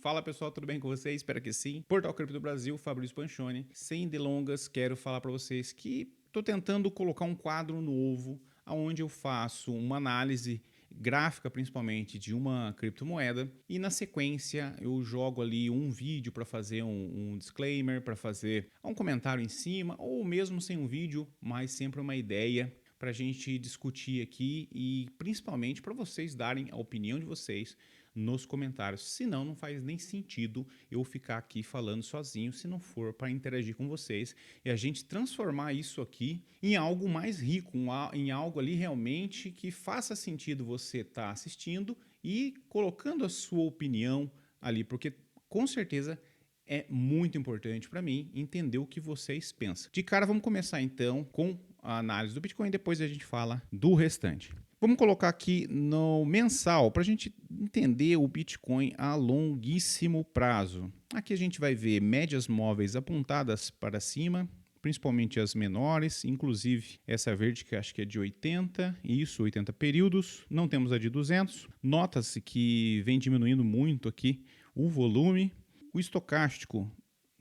Fala pessoal, tudo bem com vocês? Espero que sim. Portal Cripto do Brasil, Fabrício Panchoni. Sem delongas, quero falar para vocês que estou tentando colocar um quadro novo, onde eu faço uma análise gráfica, principalmente, de uma criptomoeda, e na sequência eu jogo ali um vídeo para fazer um disclaimer, para fazer um comentário em cima, ou mesmo sem um vídeo, mas sempre uma ideia para a gente discutir aqui e principalmente para vocês darem a opinião de vocês nos comentários. Senão não faz nem sentido eu ficar aqui falando sozinho se não for para interagir com vocês e a gente transformar isso aqui em algo mais rico, em algo ali realmente que faça sentido você estar assistindo e colocando a sua opinião ali, porque com certeza é muito importante para mim entender o que vocês pensam. De cara, vamos começar então com a análise do Bitcoin, depois a gente fala do restante. Vamos colocar aqui no mensal para a gente entender o Bitcoin a longuíssimo prazo. Aqui a gente vai ver médias móveis apontadas para cima, principalmente as menores, inclusive essa verde que acho que é de 80, isso, 80 períodos. Não temos a de 200. Nota-se que vem diminuindo muito aqui o volume. O estocástico,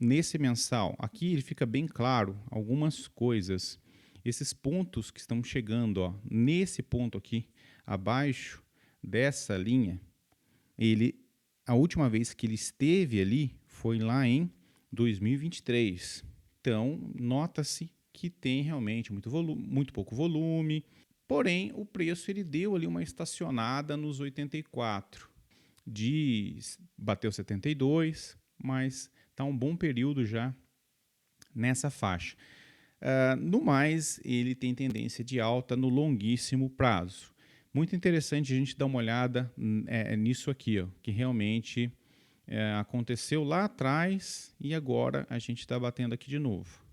nesse mensal, aqui ele fica bem claro algumas coisas. Esses pontos que estão chegando, ó, nesse ponto aqui, abaixo dessa linha, a última vez que ele esteve ali foi lá em 2023. Então, nota-se que tem realmente muito pouco volume, porém o preço ele deu ali uma estacionada nos 84. Bateu 72, mas está um bom período já nessa faixa. No mais, ele tem tendência de alta no longuíssimo prazo. Muito interessante a gente dar uma olhada nisso aqui, ó, que realmente aconteceu lá atrás e agora a gente está batendo aqui de novo.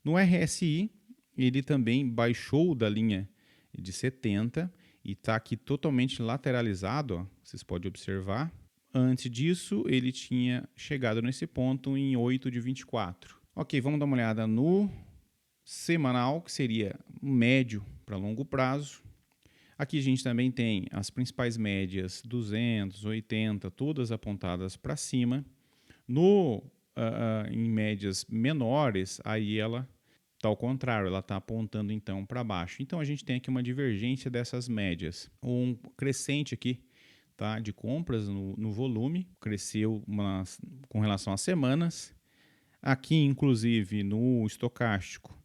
No RSI, ele também baixou da linha de 70 e está aqui totalmente lateralizado, ó, vocês podem observar. Antes disso, ele tinha chegado nesse ponto em 8 de 24. Ok, vamos dar uma olhada no semanal, que seria médio para longo prazo. Aqui a gente também tem as principais médias 200, 80, todas apontadas para cima. Em médias menores, aí ela está ao contrário, ela está apontando então para baixo. Então a gente tem aqui uma divergência dessas médias. Um crescente aqui, tá, de compras no volume, cresceu com relação às semanas. Aqui, inclusive, no estocástico,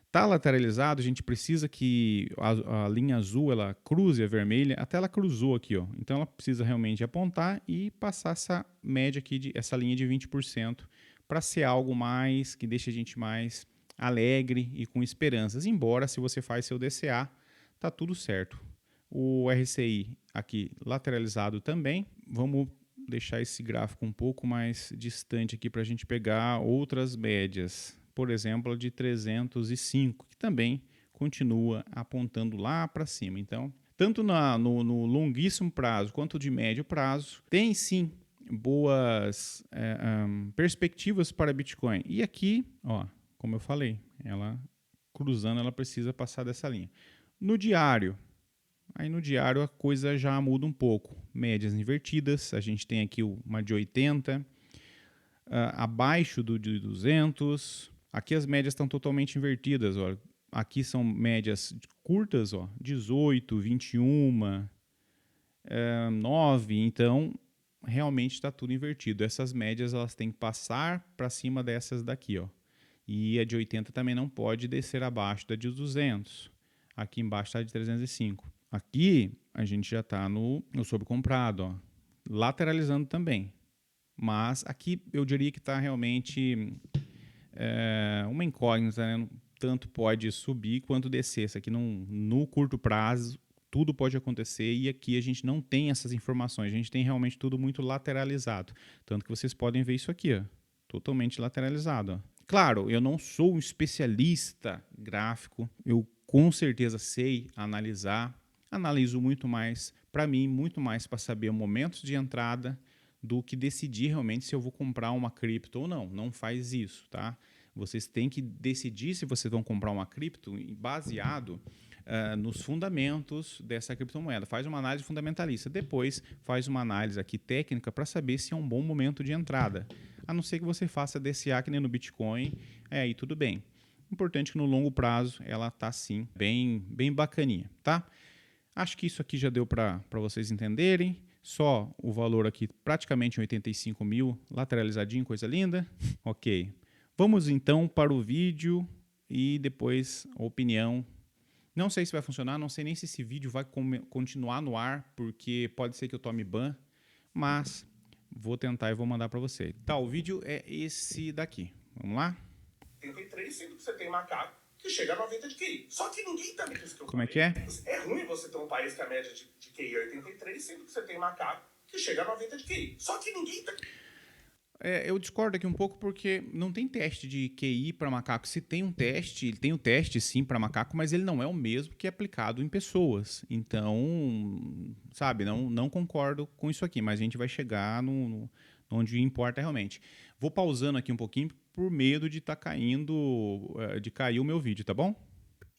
está lateralizado, a gente precisa que a linha azul ela cruze a vermelha, até ela cruzou aqui, ó. Então ela precisa realmente apontar e passar essa média aqui, essa linha de 20%, para ser algo mais que deixe a gente mais alegre e com esperanças. Embora, se você faz seu DCA, tá tudo certo. O RCI aqui lateralizado também. Vamos deixar esse gráfico um pouco mais distante aqui para a gente pegar outras médias. Por exemplo, a de 305, que também continua apontando lá para cima. Então, tanto no longuíssimo prazo quanto de médio prazo, tem sim boas perspectivas para Bitcoin. E aqui, ó, como eu falei, ela cruzando, ela precisa passar dessa linha. No diário, aí no diário a coisa já muda um pouco. Médias invertidas, a gente tem aqui uma de 80, abaixo do de 200. Aqui as médias estão totalmente invertidas. Ó. Aqui são médias curtas, ó, 18, 21, 9. Então, realmente está tudo invertido. Essas médias elas têm que passar para cima dessas daqui. Ó. E a de 80 também não pode descer abaixo da de 200. Aqui embaixo está de 305. Aqui a gente já está no sobrecomprado, ó, lateralizando também. Mas aqui eu diria que está realmente uma incógnita, né? Tanto pode subir quanto descer. Isso aqui no curto prazo tudo pode acontecer e aqui a gente não tem essas informações. A gente tem realmente tudo muito lateralizado. Tanto que vocês podem ver isso aqui, ó, totalmente lateralizado. Ó. Claro, eu não sou um especialista gráfico, eu com certeza sei analisar, analiso muito mais, para mim, muito mais para saber momentos de entrada do que decidir realmente se eu vou comprar uma cripto ou não. Não faz isso, tá? Vocês têm que decidir se vocês vão comprar uma cripto baseado nos fundamentos dessa criptomoeda. Faz uma análise fundamentalista. Depois faz uma análise aqui técnica para saber se é um bom momento de entrada. A não ser que você faça DCA que nem no Bitcoin, aí tudo bem. Importante que no longo prazo ela tá sim bem bacaninha, tá? Acho que isso aqui já deu para vocês entenderem. Só o valor aqui praticamente 85 mil, lateralizadinho, coisa linda. Ok. Vamos então para o vídeo e depois a opinião. Não sei se vai funcionar, não sei nem se esse vídeo vai continuar no ar, porque pode ser que eu tome ban, mas vou tentar e vou mandar para você. Tá, o vídeo é esse daqui. Vamos lá? 83, sendo que você tem macaco que chega a 90 de QI. Só que ninguém tá me dizendo. Como é que é? É ruim você ter um país que a média de QI é 83, sendo que você tem macaco que chega a 90 de QI. Só que ninguém tá... Eu discordo aqui um pouco porque não tem teste de QI para macaco. Se tem um teste, tem o teste sim para macaco, mas ele não é o mesmo que é aplicado em pessoas. Então, sabe, não concordo com isso aqui, mas a gente vai chegar onde importa realmente. Vou pausando aqui um pouquinho por medo de estar de cair o meu vídeo, tá bom?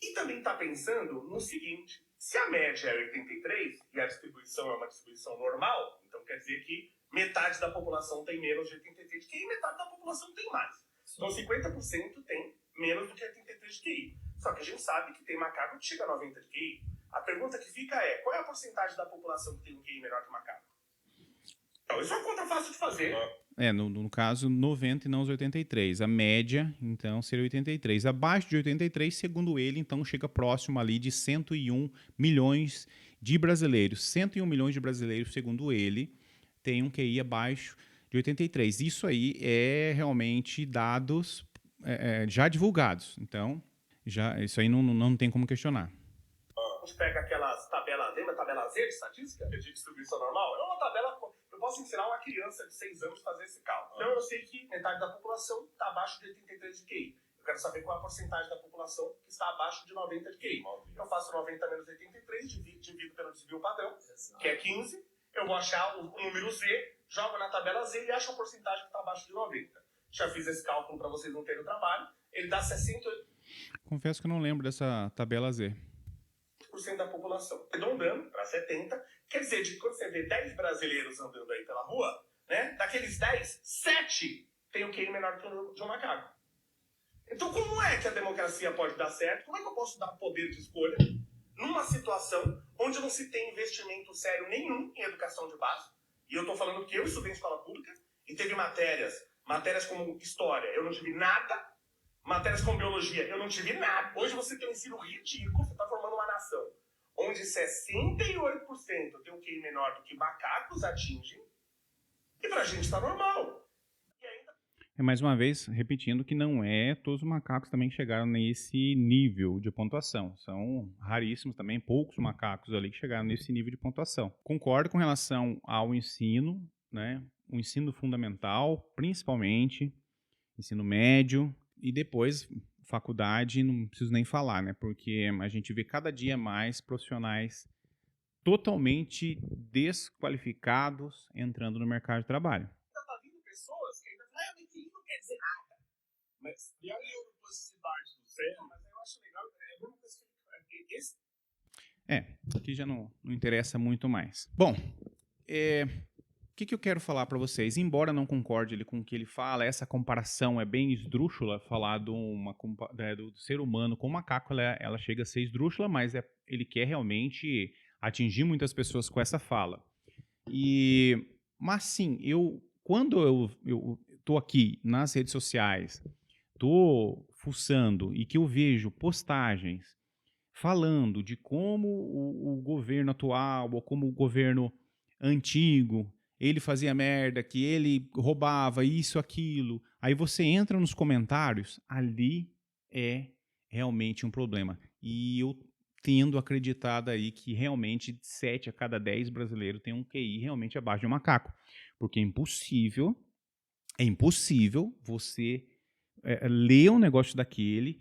E também tá pensando no seguinte, se a média é 83 e a distribuição é uma distribuição normal, então quer dizer que metade da população tem menos de 83 de QI e metade da população tem mais. Então 50% tem menos do que 83 de QI. Só que a gente sabe que tem macaco que chega a 90 de QI. A pergunta que fica é, qual é a porcentagem da população que tem um QI menor que o macaco? Então, isso é uma conta fácil de fazer. No caso, 90 e não os 83. A média, então, seria 83. Abaixo de 83, segundo ele, então, chega próximo ali de 101 milhões de brasileiros. 101 milhões de brasileiros, segundo ele, tem um QI abaixo de 83. Isso aí é realmente dados já divulgados. Então, isso aí não tem como questionar. A gente pega aquelas tabelas, lembra a tabela Z de estatística? De distribuição normal? É uma tabela... Eu posso ensinar uma criança de 6 anos a fazer esse cálculo. Então eu sei que metade da população está abaixo de 83 de QI. Eu quero saber qual é a porcentagem da população que está abaixo de 90 de QI. Eu faço 90 menos 83, divido pelo desvio padrão, que é 15. Eu vou achar o número Z, jogo na tabela Z e acho a porcentagem que está abaixo de 90. Já fiz esse cálculo para vocês não terem o trabalho. Ele dá 68%. Confesso que eu não lembro dessa tabela Z. Da população. Arredondando para 70, quer dizer, de quando você vê 10 brasileiros andando aí pela rua, né, daqueles 10, 7 tem um QI menor que o de um macaco. Então, como é que a democracia pode dar certo? Como é que eu posso dar poder de escolha numa situação onde não se tem investimento sério nenhum em educação de base? E eu estou falando que eu estudei em escola pública e teve matérias como história, eu não tive nada. Matérias como biologia, eu não tive nada. Hoje você tem um ensino ridículo, você está formando uma nação onde 68% tem um QI menor do que macacos atingem, e pra gente tá normal. E ainda... Mais uma vez, repetindo que não todos os macacos também chegaram nesse nível de pontuação. São raríssimos também, poucos macacos ali que chegaram nesse nível de pontuação. Concordo com relação ao ensino, né? O ensino fundamental, principalmente, ensino médio, e depois, faculdade, não preciso nem falar, né? Porque a gente vê cada dia mais profissionais totalmente desqualificados entrando no mercado de trabalho. Tá vindo pessoas que ainda falam, que não quer dizer nada. Mas, e aí eu não posso parte do céu, mas eu acho legal, é a mesma coisa que aqui já não interessa muito mais. Bom, o que eu quero falar para vocês? Embora não concorde com o que ele fala, essa comparação é bem esdrúxula, falar do ser humano com o macaco, ela chega a ser esdrúxula, mas ele quer realmente atingir muitas pessoas com essa fala. Mas sim, quando eu tô aqui nas redes sociais, tô fuçando e que eu vejo postagens falando de como o governo atual ou como o governo antigo, ele fazia merda, que ele roubava isso, aquilo. Aí você entra nos comentários, ali é realmente um problema. E eu tendo acreditado aí que realmente 7 a cada 10 brasileiros tem um QI realmente abaixo de um macaco. Porque é impossível você ler um negócio daquele.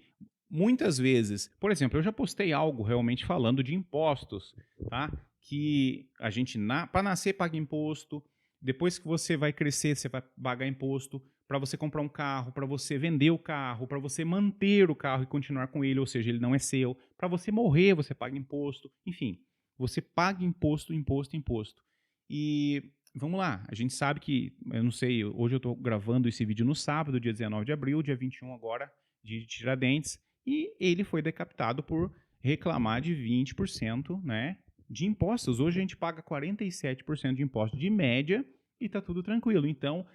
Muitas vezes, por exemplo, eu já postei algo realmente falando de impostos, tá? Que a gente, para nascer, paga imposto, depois que você vai crescer, você vai pagar imposto, para você comprar um carro, para você vender o carro, para você manter o carro e continuar com ele, ou seja, ele não é seu. Para você morrer, você paga imposto. Enfim, você paga imposto, imposto, imposto. E vamos lá, a gente sabe que, eu não sei, hoje eu estou gravando esse vídeo no sábado, dia 19 de abril, dia 21 agora, de Tiradentes, e ele foi decapitado por reclamar de 20%, né, de impostos. Hoje a gente paga 47% de imposto de média e está tudo tranquilo. Então,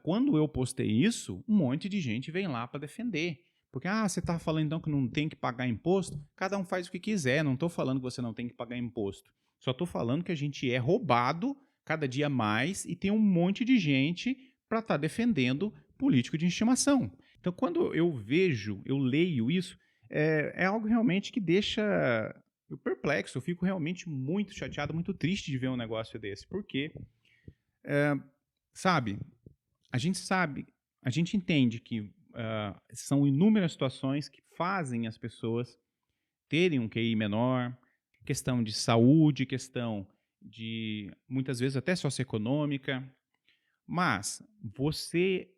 quando eu postei isso, um monte de gente vem lá para defender. Porque, você está falando então que não tem que pagar imposto? Cada um faz o que quiser, não estou falando que você não tem que pagar imposto. Só estou falando que a gente é roubado cada dia mais e tem um monte de gente para estar defendendo político de estimação. Então, quando eu leio isso, é algo realmente que deixa eu perplexo. Eu fico realmente muito chateado, muito triste de ver um negócio desse. Porque, sabe, a gente entende que são inúmeras situações que fazem as pessoas terem um QI menor, questão de saúde, questão de, muitas vezes, até socioeconômica, mas você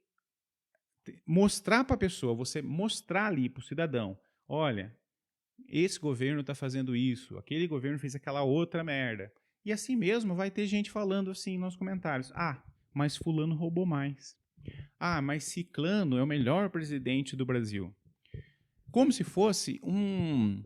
mostrar para a pessoa, você mostrar ali para o cidadão, olha, esse governo está fazendo isso, aquele governo fez aquela outra merda, e assim mesmo vai ter gente falando assim nos comentários, mas fulano roubou mais, mas ciclano é o melhor presidente do Brasil. Como se fosse um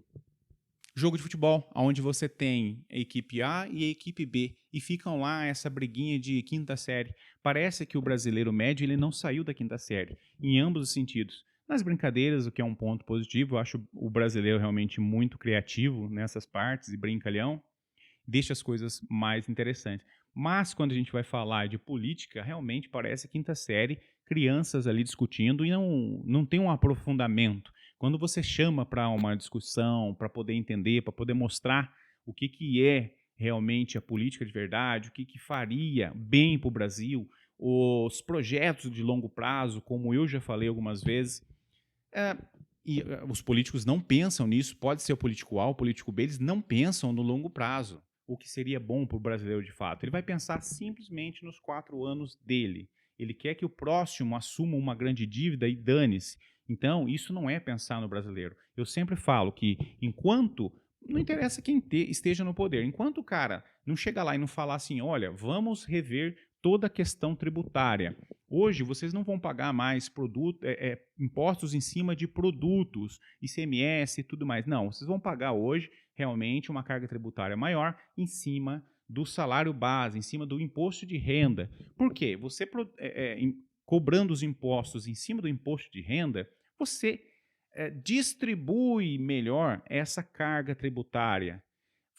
jogo de futebol, onde você tem a equipe A e a equipe B, e ficam lá essa briguinha de quinta série. Parece que o brasileiro médio ele não saiu da quinta série, em ambos os sentidos. Nas brincadeiras, o que é um ponto positivo, eu acho o brasileiro realmente muito criativo nessas partes, e brincalhão, deixa as coisas mais interessantes. Mas quando a gente vai falar de política, realmente parece quinta série, crianças ali discutindo e não tem um aprofundamento. Quando você chama para uma discussão, para poder entender, para poder mostrar o que é realmente a política de verdade, o que faria bem para o Brasil, os projetos de longo prazo, como eu já falei algumas vezes, os políticos não pensam nisso, pode ser o político A, o político B, eles não pensam no longo prazo, o que seria bom para o brasileiro de fato. Ele vai pensar simplesmente nos 4 anos dele. Ele quer que o próximo assuma uma grande dívida e dane-se. Então, isso não é pensar no brasileiro. Eu sempre falo que enquanto, não interessa quem esteja no poder, enquanto o cara não chega lá e não falar assim, olha, vamos rever toda a questão tributária. Hoje, vocês não vão pagar mais impostos em cima de produtos, ICMS e tudo mais. Não, vocês vão pagar hoje realmente uma carga tributária maior em cima do salário base, em cima do imposto de renda. Por quê? Você cobrando os impostos em cima do imposto de renda, você distribui melhor essa carga tributária.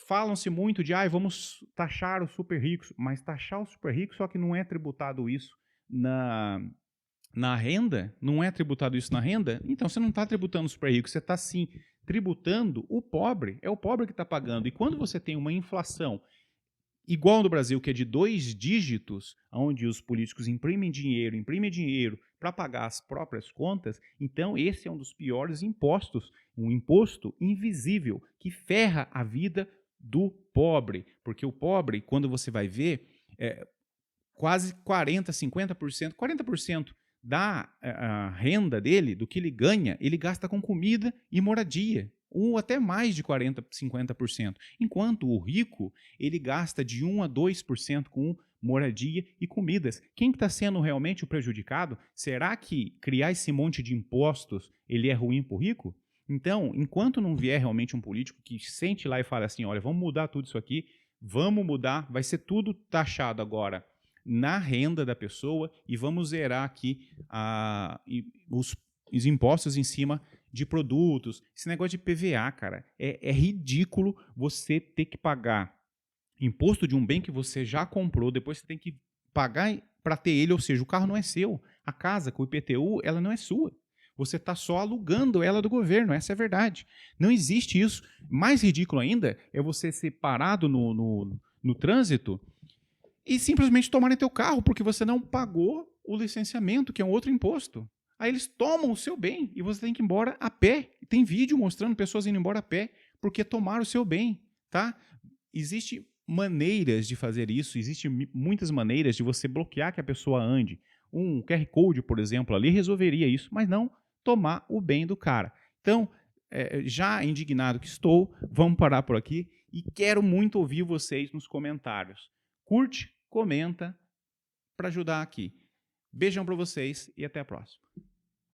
Falam-se muito de, vamos taxar os super ricos, mas taxar os super ricos, só que não é tributado isso na renda, não é tributado isso na renda, então você não está tributando os super ricos, você está sim tributando o pobre, é o pobre que está pagando. E quando você tem uma inflação igual no Brasil, que é de 2 dígitos, onde os políticos imprimem dinheiro para pagar as próprias contas, então esse é um dos piores impostos, um imposto invisível, que ferra a vida do pobre. Porque o pobre, quando você vai ver, quase 40% da renda dele, do que ele ganha, ele gasta com comida e moradia. Ou até mais de 40%, 50%. Enquanto o rico, ele gasta de 1 a 2% com moradia e comidas. Quem está sendo realmente o prejudicado? Será que criar esse monte de impostos ele é ruim para o rico? Então, enquanto não vier realmente um político que sente lá e fala assim, olha, vamos mudar tudo isso aqui, vamos mudar, vai ser tudo taxado agora na renda da pessoa e vamos zerar aqui os impostos em cima de produtos. Esse negócio de PVA, cara, é ridículo você ter que pagar imposto de um bem que você já comprou, depois você tem que pagar para ter ele, ou seja, o carro não é seu. A casa com o IPTU, ela não é sua. Você está só alugando ela do governo, essa é a verdade. Não existe isso. Mais ridículo ainda é você ser parado no trânsito e simplesmente tomarem teu carro porque você não pagou o licenciamento, que é um outro imposto. Aí eles tomam o seu bem e você tem que ir embora a pé. Tem vídeo mostrando pessoas indo embora a pé porque tomaram o seu bem, tá? Existem maneiras de fazer isso, existem muitas maneiras de você bloquear que a pessoa ande. Um QR Code, por exemplo, ali resolveria isso, mas não tomar o bem do cara. Então, já indignado que estou, vamos parar por aqui e quero muito ouvir vocês nos comentários. Curte, comenta para ajudar aqui. Beijão para vocês e até a próxima.